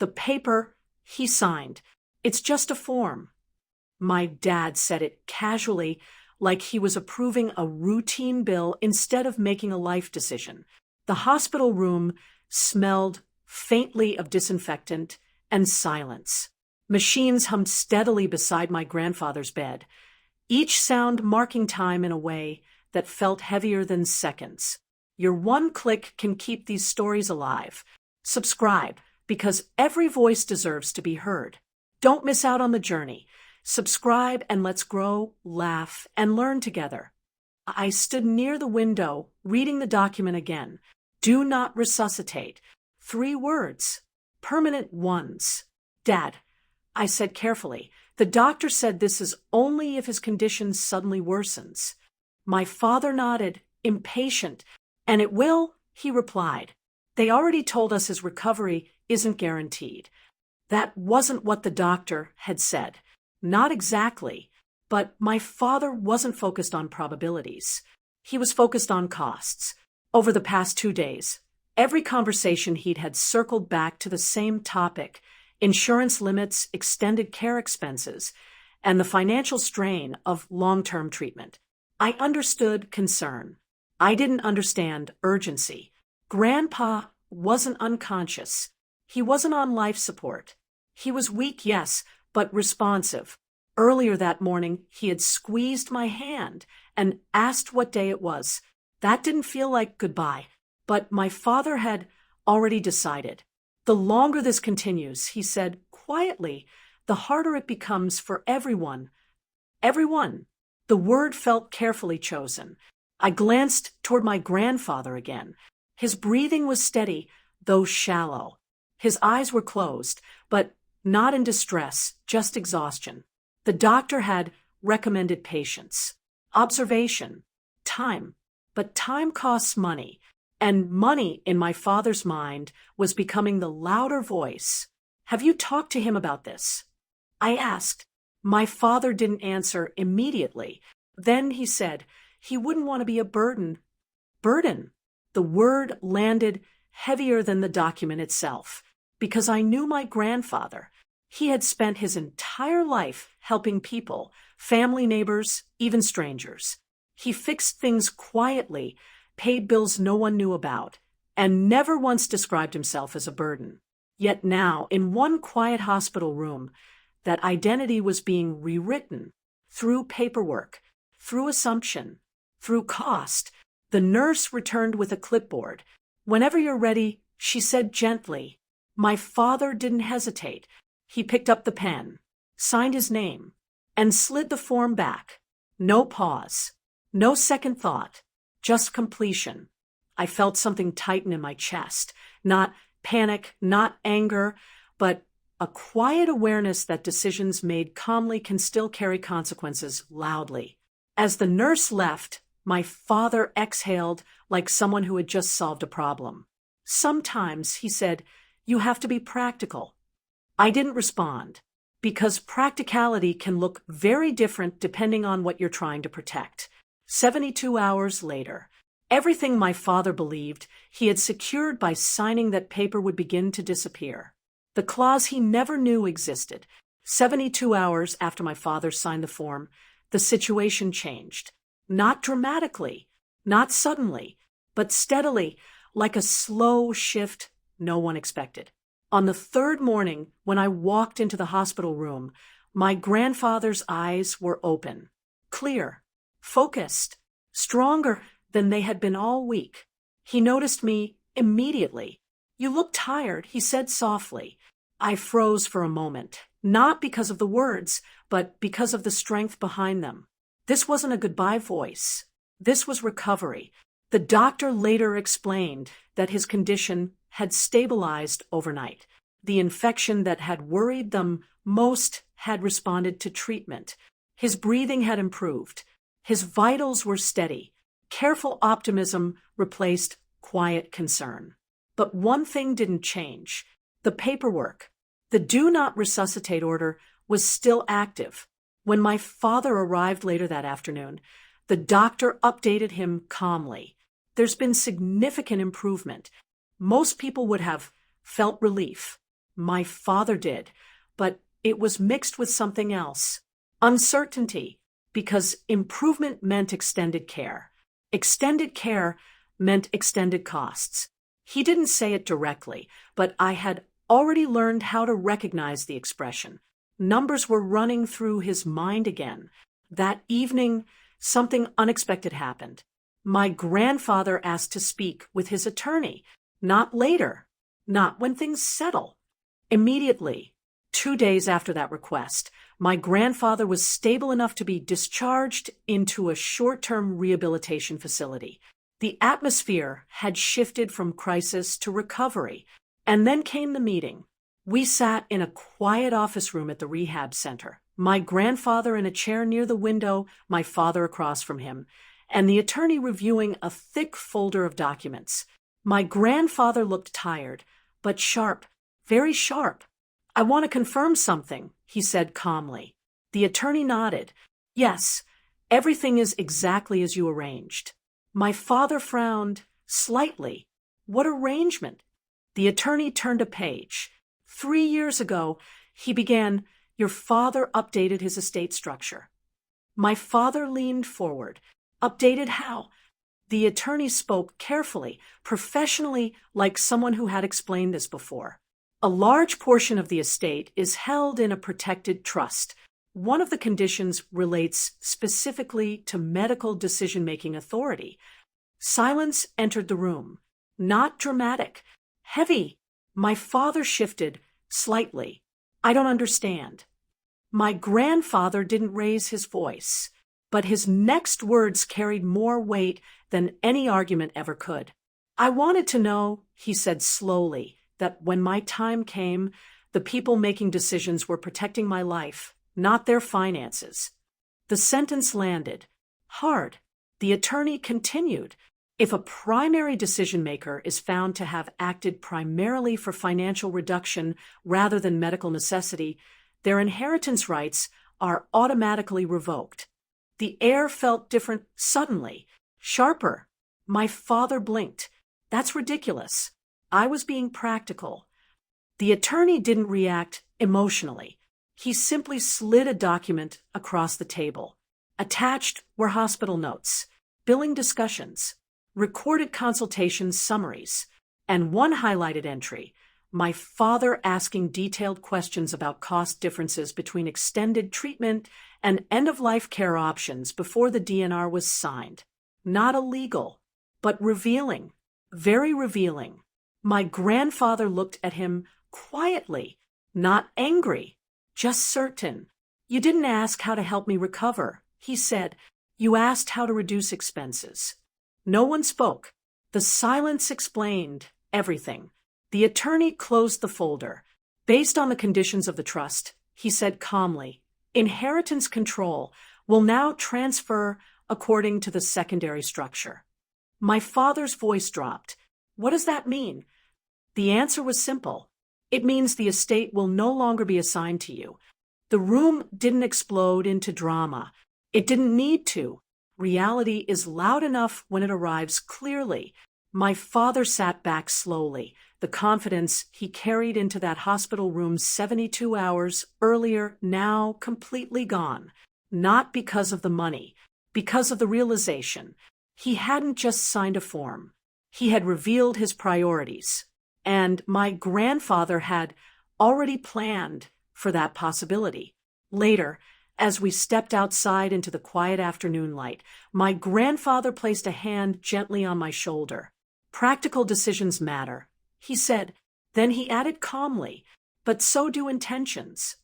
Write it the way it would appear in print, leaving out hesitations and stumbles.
The paper he signed. It's just a form. My dad said it casually, like he was approving a routine bill instead of making a life decision. The hospital room smelled faintly of disinfectant and silence. Machines hummed steadily beside my grandfather's bed, each sound marking time in a way that felt heavier than seconds. Your one click can keep these stories alive. Subscribe, because every voice deserves to be heard. Don't miss out on the journey. Subscribe and let's grow, laugh, and learn together. I stood near the window, reading the document again. Do not resuscitate. 3 words. Permanent ones. Dad, I said carefully, the doctor said this is only if his condition suddenly worsens. My father nodded, impatient. And it will, he replied. They already told us his recovery isn't guaranteed. That wasn't what the doctor had said. Not exactly, but my father wasn't focused on probabilities. He was focused on costs. Over the past 2 days, every conversation he'd had circled back to the same topic: insurance limits, extended care expenses, and the financial strain of long-term treatment. I understood concern. I didn't understand urgency. Grandpa wasn't unconscious. He wasn't on life support. He was weak, yes, but responsive. Earlier that morning, he had squeezed my hand and asked what day it was. That didn't feel like goodbye, but my father had already decided. The longer this continues, he said quietly, the harder it becomes for everyone. Everyone. The word felt carefully chosen. I glanced toward my grandfather again. His breathing was steady, though shallow. His eyes were closed, but not in distress, just exhaustion. The doctor had recommended patience, observation, time. But time costs money, and money, in my father's mind, was becoming the louder voice. Have you talked to him about this? I asked. My father didn't answer immediately. Then he said he wouldn't want to be a burden. Burden. The word landed heavier than the document itself, because I knew my grandfather. He had spent his entire life helping people, family, neighbors, even strangers. He fixed things quietly, paid bills no one knew about, and never once described himself as a burden. Yet now, in one quiet hospital room, that identity was being rewritten through paperwork, through assumption, through cost. The nurse returned with a clipboard. Whenever you're ready, she said gently. My father didn't hesitate. He picked up the pen, signed his name, and slid the form back. No pause, no second thought, just completion. I felt something tighten in my chest, not panic, not anger, but a quiet awareness that decisions made calmly can still carry consequences loudly. As the nurse left, my father exhaled like someone who had just solved a problem. Sometimes, he said, you have to be practical. I didn't respond, because practicality can look very different depending on what you're trying to protect. 72 hours later, everything my father believed he had secured by signing that paper would begin to disappear. The clause he never knew existed. 72 hours after my father signed the form, the situation changed. Not dramatically, not suddenly, but steadily, like a slow shift no one expected. On the 3rd morning, when I walked into the hospital room, my grandfather's eyes were open, clear, focused, stronger than they had been all week. He noticed me immediately. You look tired, he said softly. I froze for a moment, not because of the words, but because of the strength behind them. This wasn't a goodbye voice. This was recovery. The doctor later explained that his condition had stabilized overnight. The infection that had worried them most had responded to treatment. His breathing had improved. His vitals were steady. Careful optimism replaced quiet concern. But one thing didn't change. The paperwork. The Do Not Resuscitate order was still active. When my father arrived later that afternoon, the doctor updated him calmly. There's been significant improvement. Most people would have felt relief. My father did, but it was mixed with something else. Uncertainty, because improvement meant extended care. Extended care meant extended costs. He didn't say it directly, but I had already learned how to recognize the expression. Numbers were running through his mind again. That evening, something unexpected happened. My grandfather asked to speak with his attorney. Not later. Not when things settle. Immediately. 2 days after that request, my grandfather was stable enough to be discharged into a short-term rehabilitation facility. The atmosphere had shifted from crisis to recovery. And then came the meeting. We sat in a quiet office room at the rehab center. My grandfather in a chair near the window, my father across from him, and the attorney reviewing a thick folder of documents. My grandfather looked tired, but sharp, very sharp. "I want to confirm something," he said calmly. The attorney nodded. "Yes, everything is exactly as you arranged." My father frowned slightly. "What arrangement?" The attorney turned a page. 3 years ago, he began, "Your father updated his estate structure." My father leaned forward. "Updated how?" The attorney spoke carefully, professionally, like someone who had explained this before. "A large portion of the estate is held in a protected trust. One of the conditions relates specifically to medical decision-making authority." Silence entered the room. Not dramatic. Heavy. My father shifted slightly. "I don't understand." My grandfather didn't raise his voice, but his next words carried more weight than any argument ever could. "I wanted to know," he said slowly, "that when my time came, the people making decisions were protecting my life, not their finances." The sentence landed. Hard. The attorney continued. "If a primary decision-maker is found to have acted primarily for financial reduction rather than medical necessity, their inheritance rights are automatically revoked." The air felt different suddenly, sharper. My father blinked. "That's ridiculous." I was being practical. The attorney didn't react emotionally. He simply slid a document across the table. Attached were hospital notes, billing discussions, recorded consultation summaries, and one highlighted entry, my father asking detailed questions about cost differences between extended treatment and end-of-life care options before the DNR was signed. Not illegal, but revealing, very revealing. My grandfather looked at him quietly, not angry, just certain. "You didn't ask how to help me recover," he said. "You asked how to reduce expenses." No one spoke. The silence explained everything. The attorney closed the folder. "Based on the conditions of the trust," he said calmly, "inheritance control will now transfer according to the secondary structure." My father's voice dropped. "What does that mean?" The answer was simple. "It means the estate will no longer be assigned to you." The room didn't explode into drama. It didn't need to. Reality is loud enough when it arrives clearly. My father sat back slowly, the confidence he carried into that hospital room 72 hours earlier now completely gone. Not because of the money, because of the realization. He hadn't just signed a form. He had revealed his priorities. And my grandfather had already planned for that possibility. Later, as we stepped outside into the quiet afternoon light, my grandfather placed a hand gently on my shoulder. "Practical decisions matter," he said. Then he added calmly, "but so do intentions."